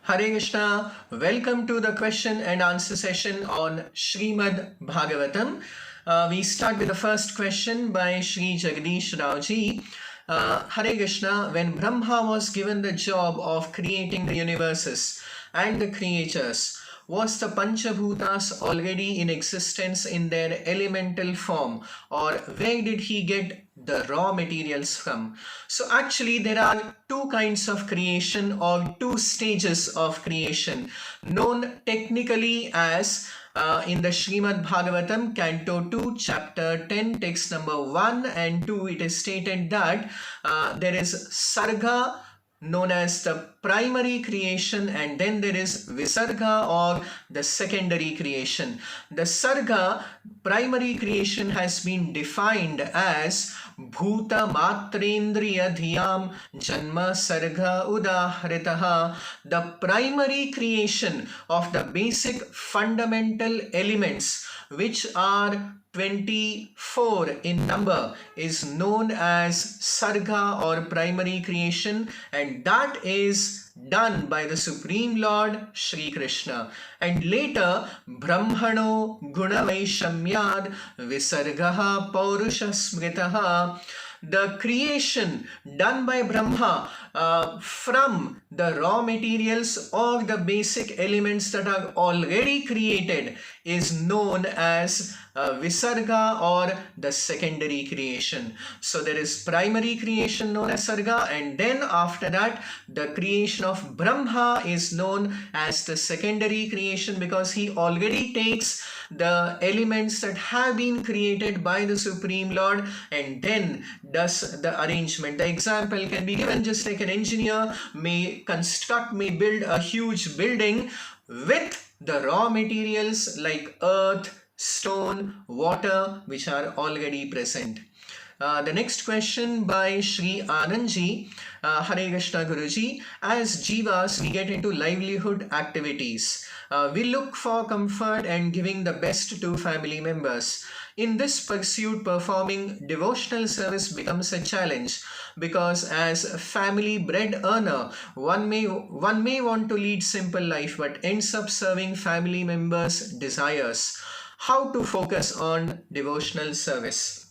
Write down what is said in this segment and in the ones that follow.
Hare Krishna, welcome to the question and answer session on Srimad-Bhagavatam. We start with the first question by Sri Jagadish Rauji. Hare Krishna, when Brahma was given the job of creating the universes and the creatures, was the Panchabhutas already in existence in their elemental form, or where did he get the raw materials from? So actually there are two kinds of creation or two stages of creation known technically as in the Srimad-Bhagavatam, Canto 2, Chapter 10, text number 1 and 2, it is stated that there is Sarga, known as the primary creation, and then there is Visarga or the secondary creation. The Sarga, primary creation, has been defined as Bhuta Matrendriya Dhyam Janma Sarga Udahritaha. The primary creation of the basic fundamental elements, which are 24 in number, is known as Sarga or primary creation, and that is done by the Supreme Lord Shri Krishna. And later, Brahmano Gunavaishamyad Visargaha Paurusha Smritaha, the creation done by Brahma from the raw materials or the basic elements that are already created, is known as Visarga or the secondary creation. So there is primary creation known as Sarga, and then after that the creation of Brahma is known as the secondary creation, because he already takes the elements that have been created by the Supreme Lord and then does the arrangement. The example can be given just like an engineer may build a huge building with the raw materials like earth, stone, water, which are already present. The next question by Sri Anandji. Hare Krishna Guruji, as Jivas we get into livelihood activities. We look for comfort and giving the best to family members. In this pursuit, performing devotional service becomes a challenge, because as a family bread earner, one may want to lead simple life but ends up serving family members' desires. How to focus on devotional service?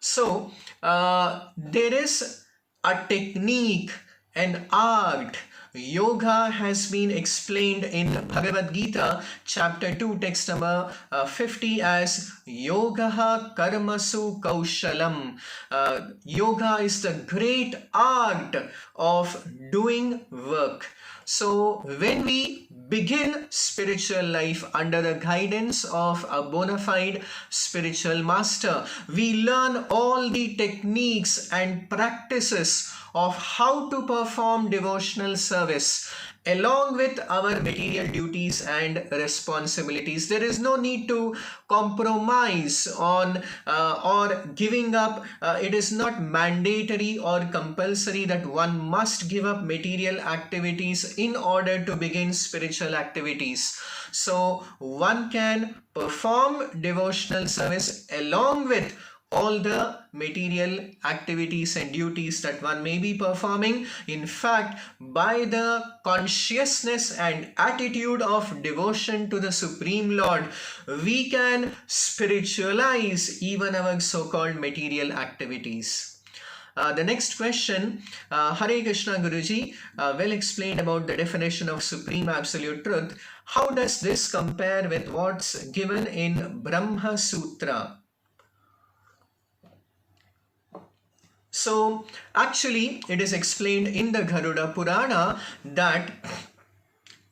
So there is a technique, an art. Yoga has been explained in Bhagavad Gita, chapter 2, text number 50 as Yogaha Karmasu Kaushalam. Yoga is the great art of doing work. So when we begin spiritual life under the guidance of a bona fide spiritual master, we learn all the techniques and practices of how to perform devotional service along with our material duties and responsibilities. There is no need to compromise on or giving up. It is not mandatory or compulsory that one must give up material activities in order to begin spiritual activities. So one can perform devotional service along with all the material activities and duties that one may be performing. In fact, by the consciousness and attitude of devotion to the Supreme Lord, we can spiritualize even our so-called material activities. The next question, Hare Krishna Guruji, well explained about the definition of Supreme Absolute Truth. How does this compare with what's given in Brahma Sutra? So actually it is explained in the Garuda Purana that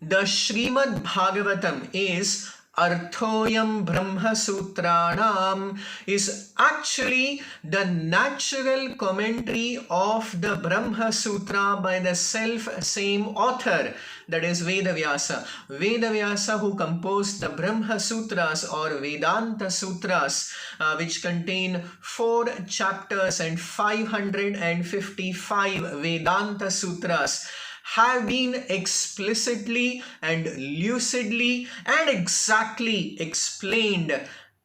the Srimad-Bhagavatam is Arthoyam Brahma Sutranam, is actually the natural commentary of the Brahma Sutra by the self-same author, that is Vedavyasa. Vedavyasa, who composed the Brahma Sutras or Vedanta Sutras, which contain 4 chapters and 555 Vedanta Sutras, have been explicitly and lucidly and exactly explained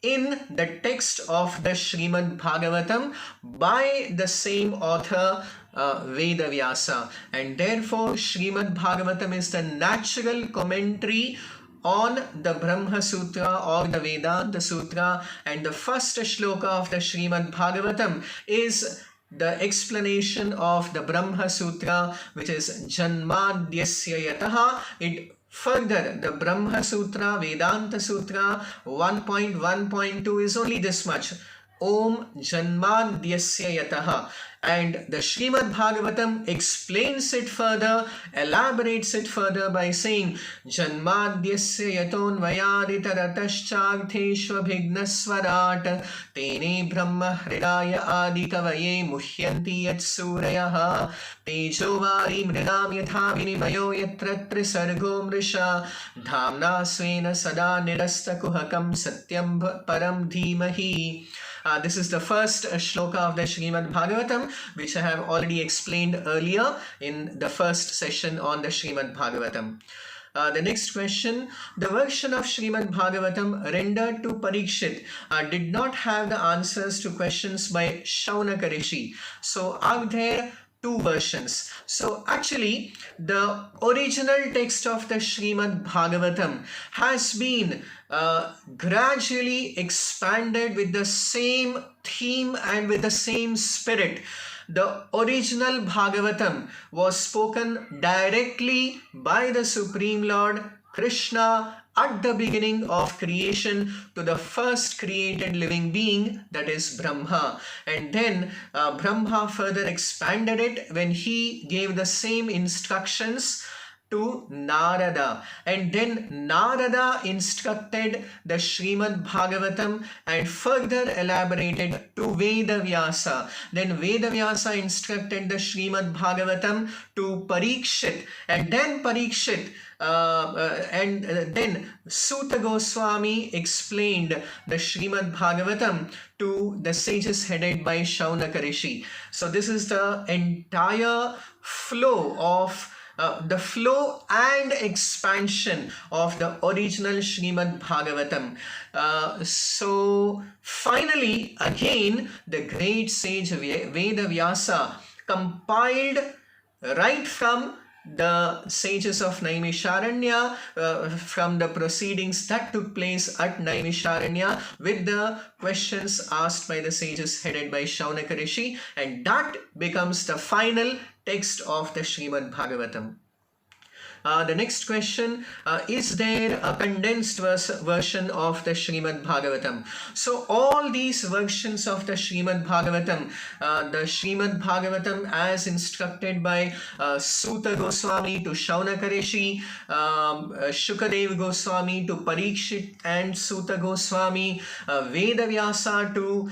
in the text of the Srimad-Bhagavatam by the same author, Vedavyasa, and therefore Srimad-Bhagavatam is the natural commentary on the Brahma Sutra or the Vedanta Sutra, and the first shloka of the Srimad-Bhagavatam is the explanation of the Brahma Sutra, which is Janmadyasya Yataha. It further, the Brahma Sutra, Vedanta Sutra 1.1.2 is only this much. Om Janmadyasya Yataha. And the Srimad Bhagavatam explains it further, elaborates it further by saying Janmadyasya yaton vayaditarataschaghtheshvabhignasvarat tene brahma hridaya adikavaye muhyanti yat surayah tejovari mridam yatha vinimayo yatra trisargo mrisha dhamna svena sada nirasta kuhakam satyam param dhimahi. This is the first shloka of the Srimad Bhagavatam, which I have already explained earlier in the first session on the Srimad Bhagavatam. The next question, the version of Srimad Bhagavatam rendered to Parikshit did not have the answers to questions by Shaunaka Rishi. So are there two versions? So actually the original text of the Srimad Bhagavatam has been gradually expanded with the same theme and with the same spirit. The original Bhagavatam was spoken directly by the Supreme Lord Krishna at the beginning of creation to the first created living being, that is Brahma. And then Brahma further expanded it when he gave the same instructions to Narada, and then Narada instructed the Srimad Bhagavatam and further elaborated to Vedavyasa. Then Vedavyasa instructed the Srimad Bhagavatam to Parikshit, and then Parikshit then Suta Goswami explained the Srimad Bhagavatam to the sages headed by Shaunaka Rishi. So this is the entire flow of the flow and expansion of the original Srimad Bhagavatam. So finally, again, the great sage Vedavyasa compiled right from the sages of Naimisharanya, from the proceedings that took place at Naimisharanya with the questions asked by the sages headed by Shaunaka Rishi, and that becomes the final text of the Srimad Bhagavatam. The next question, is there a condensed version of the Srimad Bhagavatam? So all these versions of the Srimad Bhagavatam, the Srimad Bhagavatam as instructed by Suta Goswami to Shaunaka Rishi, Shukadev Goswami to Parikshit and Suta Goswami, Vedavyasa to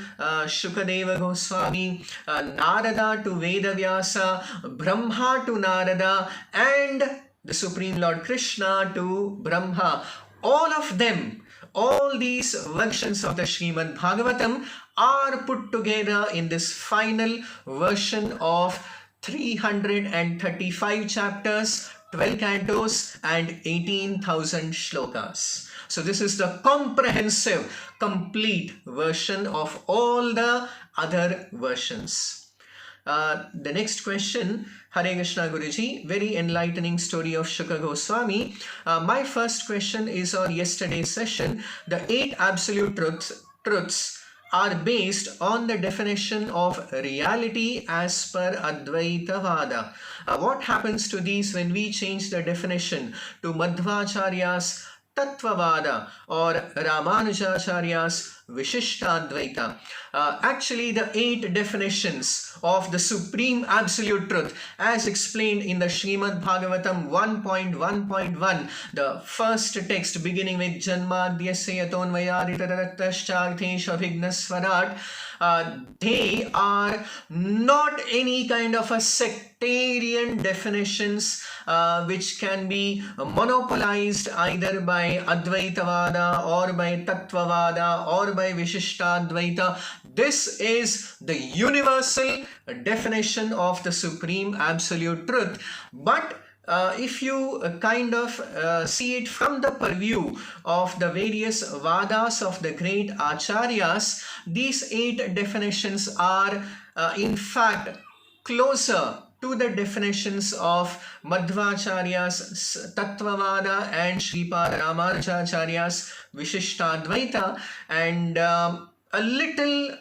Shukadeva Goswami, Narada to Vedavyasa, Brahma to Narada, and the Supreme Lord Krishna to Brahma. All of them, all these versions of the Srimad Bhagavatam are put together in this final version of 335 chapters, 12 cantos and 18,000 shlokas. So this is the comprehensive, complete version of all the other versions. The next question, Hare Krishna Guruji, very enlightening story of Shuka Goswami. My first question is on yesterday's session. The 8 absolute truths are based on the definition of reality as per Advaita Vada. What happens to these when we change the definition to Madhvacharya's Tattvavada or Ramanujacharya's Vishishtadvaita? Actually, the 8 definitions of the Supreme Absolute Truth as explained in the Srimad Bhagavatam 1.1.1, the first text beginning with Janmadyasya yaton vayaditarataschaghtheshvabhignasvarat, they are not any kind of a sectarian definitions which can be monopolized either by Advaitavada or by Tattvavada or by Vishishtadvaita. This is the universal definition of the Supreme Absolute Truth. But if you kind of see it from the purview of the various Vadas of the great Acharyas, these 8 definitions are in fact closer to the definitions of Madhvacharya's Tattvavada and Sripada Ramanujacharya's Vishishtadvaita, and a little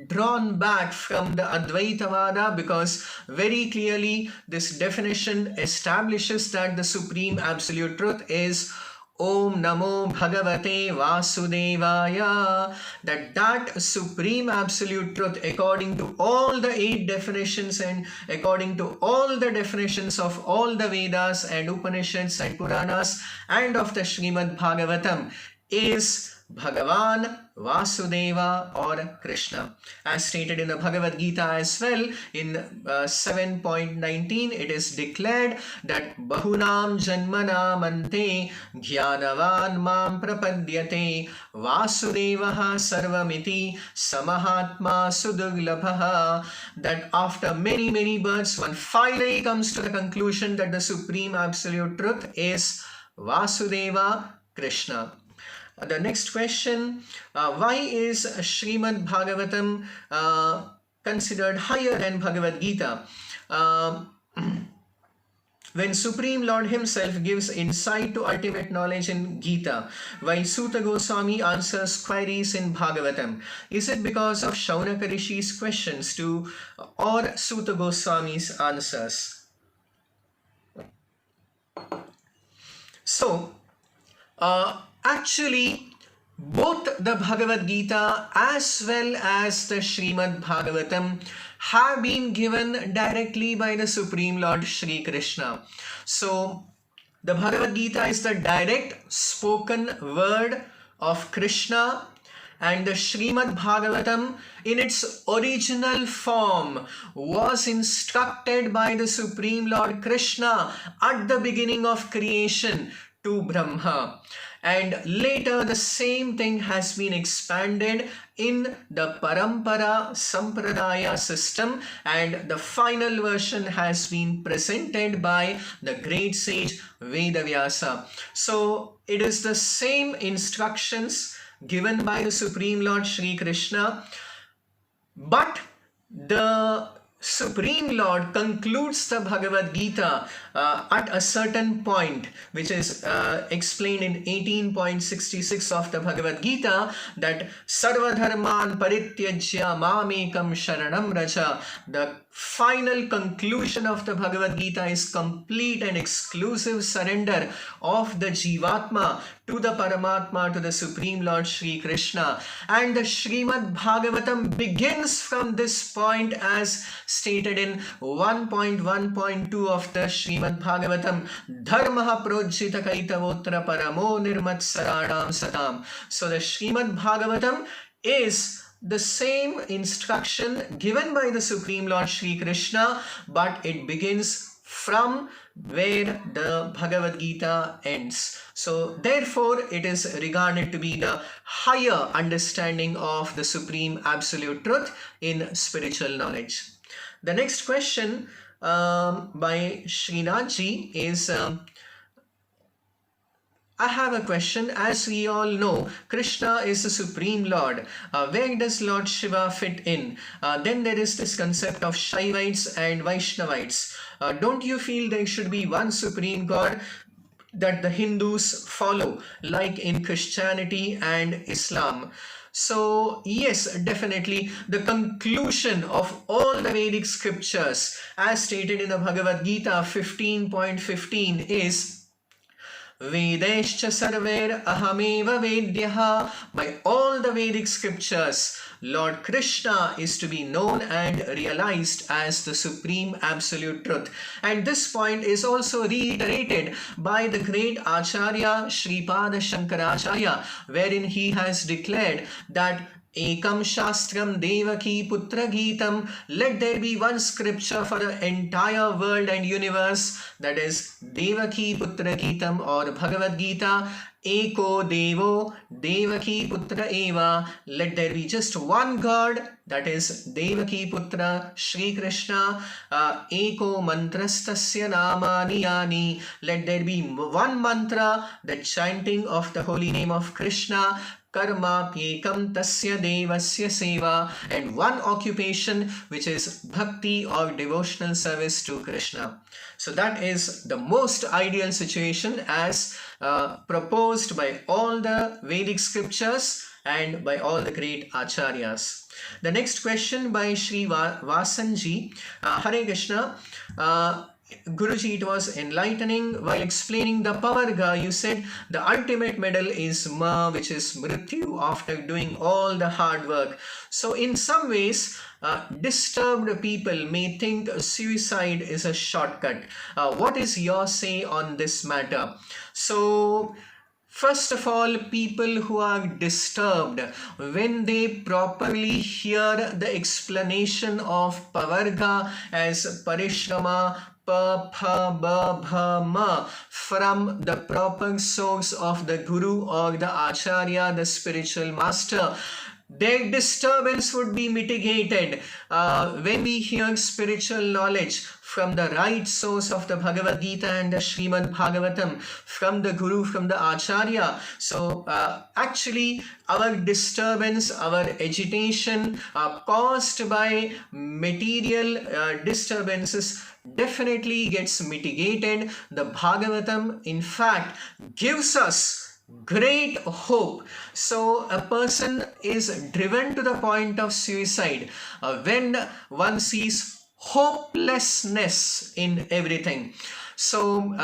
drawn back from the Advaitavada, because very clearly this definition establishes that the Supreme Absolute Truth is Om Namo Bhagavate Vasudevaya, that Supreme Absolute Truth, according to all the 8 definitions and according to all the definitions of all the Vedas and Upanishads and Puranas and of the Srimad-Bhagavatam, is Bhagavan, Vasudeva, or Krishna. As stated in the Bhagavad Gita as well, in 7.19, it is declared that Bahunam Janmanam Ante Jnanavan Mam Prapadyate Vasudevaha Sarvamiti Samahatma Sudurlabhaha, that after many births, one finally comes to the conclusion that the Supreme Absolute Truth is Vasudeva, Krishna. The next question, why is Srimad-Bhagavatam considered higher than Bhagavad Gita? When Supreme Lord himself gives insight to ultimate knowledge in Gita, while Suta Goswami answers queries in Bhagavatam, is it because of Shaunaka Rishi's questions to or Suta Goswami's answers? So, actually, both the Bhagavad Gita as well as the Srimad-Bhagavatam have been given directly by the Supreme Lord Shri Krishna. So, the Bhagavad Gita is the direct spoken word of Krishna, and the Srimad-Bhagavatam in its original form was instructed by the Supreme Lord Krishna at the beginning of creation to Brahma. And later the same thing has been expanded in the Parampara Sampradaya system, and the final version has been presented by the great sage Vedavyasa. So it is the same instructions given by the Supreme Lord Shri Krishna, but the Supreme Lord concludes the Bhagavad Gita at a certain point, which is explained in 18.66 of the Bhagavad Gita, that Sarva Dharman Parityajya Mamekam Sharanam Raja. The final conclusion of the Bhagavad Gita is complete and exclusive surrender of the Jivatma to the Paramatma, to the Supreme Lord Shri Krishna. And the Srimad-Bhagavatam begins from this point as stated in 1.1.2 of the Srimad-Bhagavatam, Dharmaha Projita Kaitavotra Paramo Nirmatsaranam Satam. So the Srimad-Bhagavatam is the same instruction given by the Supreme Lord Shri Krishna, but it begins from where the Bhagavad Gita ends. So therefore it is regarded to be the higher understanding of the Supreme Absolute Truth in spiritual knowledge. The next question by Srinathji is, I have a question. As we all know, Krishna is the Supreme Lord. Where does Lord Shiva fit in? Then there is this concept of Shaivites and Vaishnavites. Don't you feel there should be one Supreme God that the Hindus follow, like in Christianity and Islam? So yes, definitely the conclusion of all the Vedic scriptures, as stated in the Bhagavad Gita 15.15, is Vedescha sarver ahameva vedyaha. By all the Vedic scriptures, Lord Krishna is to be known and realized as the Supreme Absolute Truth. And this point is also reiterated by the great Acharya Sripada Shankaracharya, wherein he has declared that Ekam Shastram Devaki Putra Gitam, let there be one scripture for the entire world and universe, that is Devaki Putra Gitam or Bhagavad Gita. Eko Devo Devaki Putra Eva, let there be just one God, that is Devaki Putra Shri Krishna. Eko Mantrastasya Namani Yani, let there be one mantra, the chanting of the holy name of Krishna. karma pyekam tasya devasya seva, and one occupation, which is bhakti or devotional service to Krishna. So that is the most ideal situation as proposed by all the Vedic scriptures and by all the great acharyas. The next question by Sri Vasanji. Hare Krishna. Guruji, it was enlightening while explaining the Pavarga. You said the ultimate medal is Ma, which is Mrityu, after doing all the hard work. So in some ways, disturbed people may think suicide is a shortcut. What is your say on this matter? So first of all, people who are disturbed, when they properly hear the explanation of Pavarga as Parishrama, Pa, Pha, Ba, Bha, Ma, from the proper source of the Guru or the Acharya, the spiritual master, their disturbance would be mitigated. When we hear spiritual knowledge from the right source of the Bhagavad Gita and the Srimad-Bhagavatam, from the Guru, from the Acharya. So actually our disturbance, our agitation caused by material disturbances definitely gets mitigated. The Bhagavatam in fact gives us great hope. So a person is driven to the point of suicide when one sees hopelessness in everything. So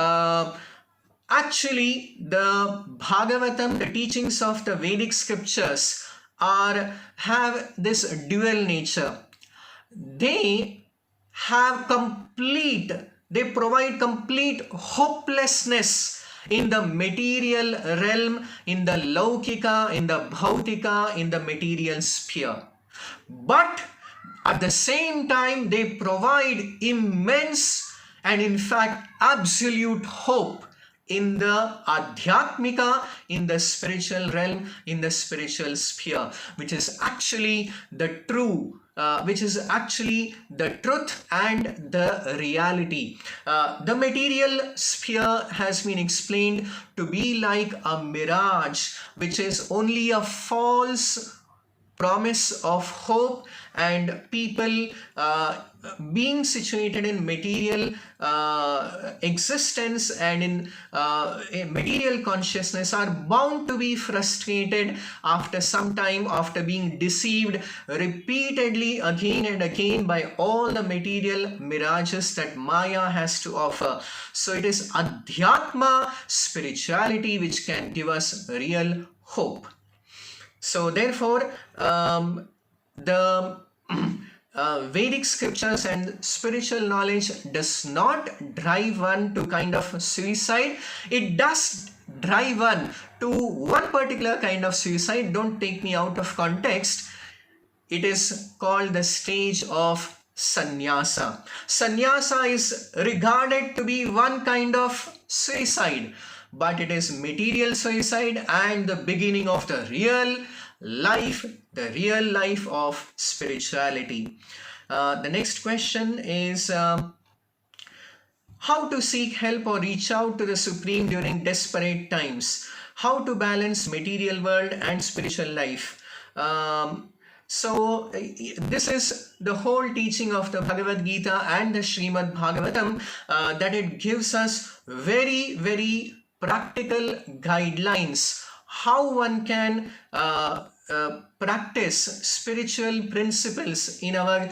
actually the Bhagavatam, the teachings of the Vedic scriptures have this dual nature. They provide complete hopelessness in the material realm, in the Laukika, in the Bhautika, in the material sphere. But at the same time, they provide immense and in fact absolute hope in the Adhyatmika, in the spiritual realm, in the spiritual sphere, which is actually the truth and the reality. The material sphere has been explained to be like a mirage, which is only a false promise of hope, and people being situated in material existence and in material consciousness are bound to be frustrated after some time, after being deceived repeatedly again and again by all the material mirages that Maya has to offer. So it is Adhyatma, spirituality, which can give us real hope. So therefore, the Vedic scriptures and spiritual knowledge does not drive one to kind of suicide. It does drive one to one particular kind of suicide. Don't take me out of context. It is called the stage of sannyasa. Sannyasa is regarded to be one kind of suicide, but it is material suicide and the beginning of the real life of spirituality. The next question is how to seek help or reach out to the Supreme during desperate times. How to balance material world and spiritual life. So this is the whole teaching of the Bhagavad Gita and the Srimad-Bhagavatam, that it gives us very, very practical guidelines how one can practice spiritual principles in our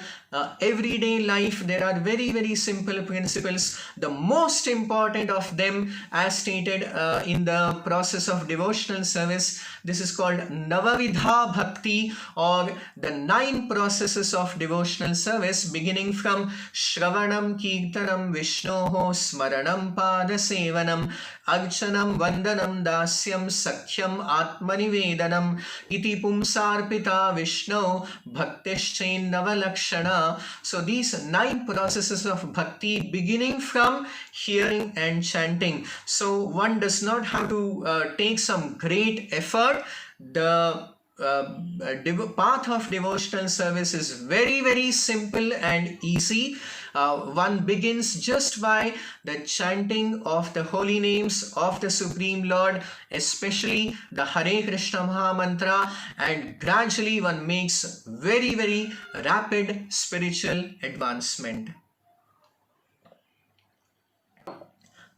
everyday life. There are very, very simple principles. The most important of them, as stated in the process of devotional service, this is called Navavidha Bhakti, or the 9 processes of devotional service, beginning from Shravanam, Kirtanam, Vishnoho, Smaranam, Pada Sevanam, Archanam, Vandanam, Dasyam, Sakhyam, Atmanivedanam, Iti Pumsarpita Vishnu, Bhaktischain Navalakshana. So these 9 processes of bhakti, beginning from hearing and chanting. So one does not have to take some great effort. The path of devotional service is very, very simple and easy. One begins just by the chanting of the holy names of the Supreme Lord, especially the Hare Krishna Maha Mantra, and gradually one makes very, very rapid spiritual advancement.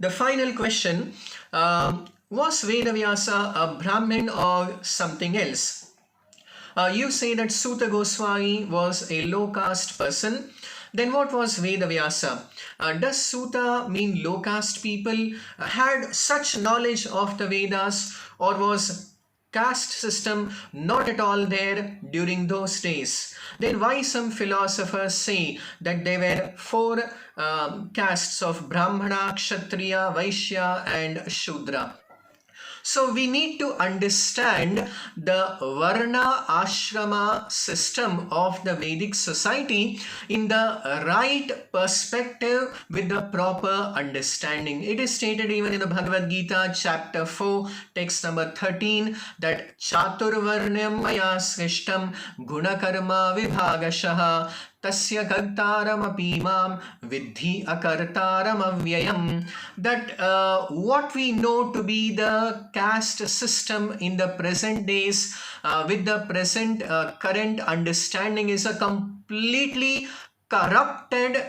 The final question, was Vedavyasa a Brahmin or something else? You say that Suta Goswami was a low caste person. Then what was Vedavyasa? Does Suta mean low caste people had such knowledge of the Vedas, or was caste system not at all there during those days? Then why some philosophers say that there were four castes of Brahmana, Kshatriya, Vaishya and Shudra? So we need to understand the Varna-ashrama system of the Vedic society in the right perspective with the proper understanding. It is stated even in the Bhagavad Gita chapter 4 text number 13 that Chaturvarnyam maya srishtam gunakarma vibhagashaha tasya kartaram apimam vidhi akartaram avyayam. That what we know to be the caste system in the present days with the present current understanding is a completely corrupted,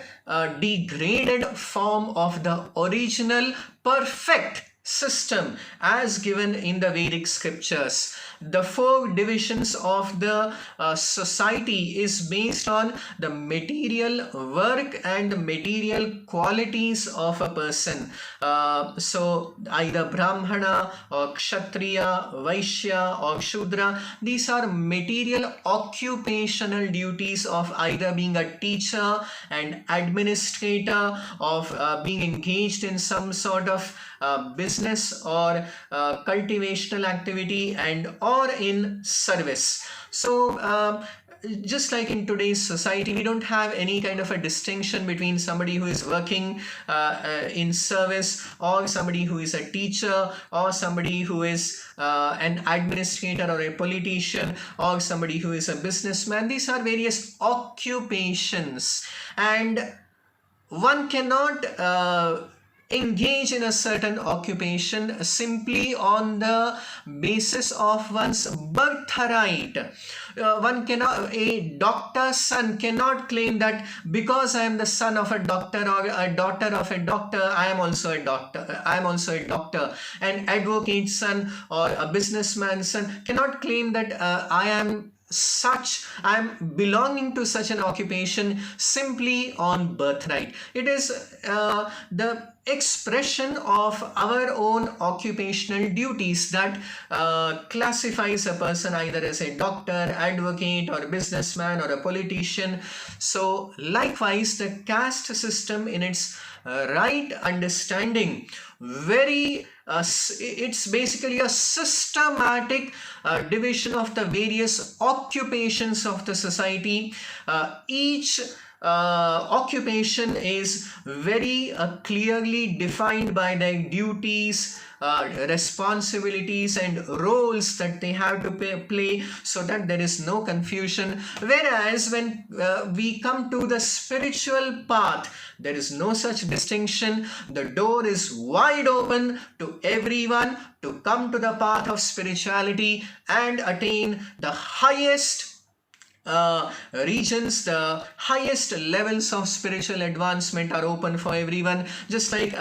degraded form of the original perfect system as given in the Vedic scriptures. The four divisions of the society is based on the material work and the material qualities of a person. So either Brahmana or Kshatriya, Vaishya or Shudra, these are material occupational duties of either being a teacher and administrator, of being engaged in some sort of business or cultivational activity, and or in service. So just like in today's society, we don't have any kind of a distinction between somebody who is working in service, or somebody who is a teacher, or somebody who is an administrator or a politician, or somebody who is a businessman. These are various occupations, and one cannot engage in a certain occupation simply on the basis of one's birthright. One cannot, a doctor's son cannot claim that because I am the son of a doctor or a daughter of a doctor, I am also a doctor. I am also a doctor. An advocate's son or a businessman's son cannot claim that I am belonging to such an occupation simply on birthright. It is the expression of our own occupational duties that classifies a person either as a doctor, advocate or businessman or a politician. So likewise, the caste system in its right understanding, it's basically a systematic division of the various occupations of the society. Each occupation is very clearly defined by their duties, responsibilities and roles that they have to play, so that there is no confusion. Whereas when we come to the spiritual path, there is no such distinction. The door is wide open to everyone to come to the path of spirituality and attain the highest regions. The highest levels of spiritual advancement are open for everyone. Just like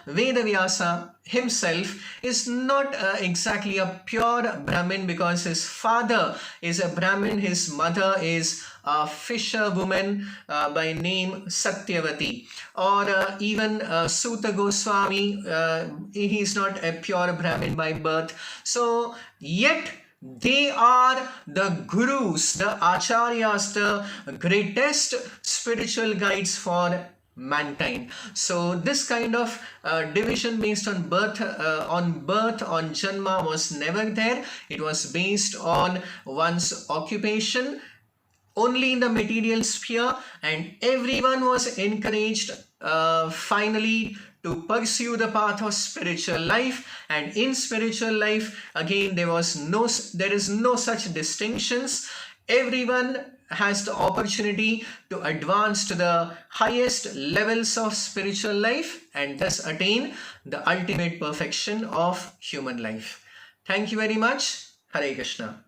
Vedavyasa himself is not exactly a pure Brahmin, because his father is a Brahmin, his mother is a fisherwoman by name Satyavati, or even Suta Goswami, he is not a pure Brahmin by birth. So yet they are the gurus, the acharyas, the greatest spiritual guides for mankind. So this kind of division based on birth, on janma was never there. It was based on one's occupation only in the material sphere, and everyone was encouraged finally to pursue the path of spiritual life. And in spiritual life, again, there is no such distinctions. Everyone has the opportunity to advance to the highest levels of spiritual life and thus attain the ultimate perfection of human life. Thank you very much. Hare Krishna.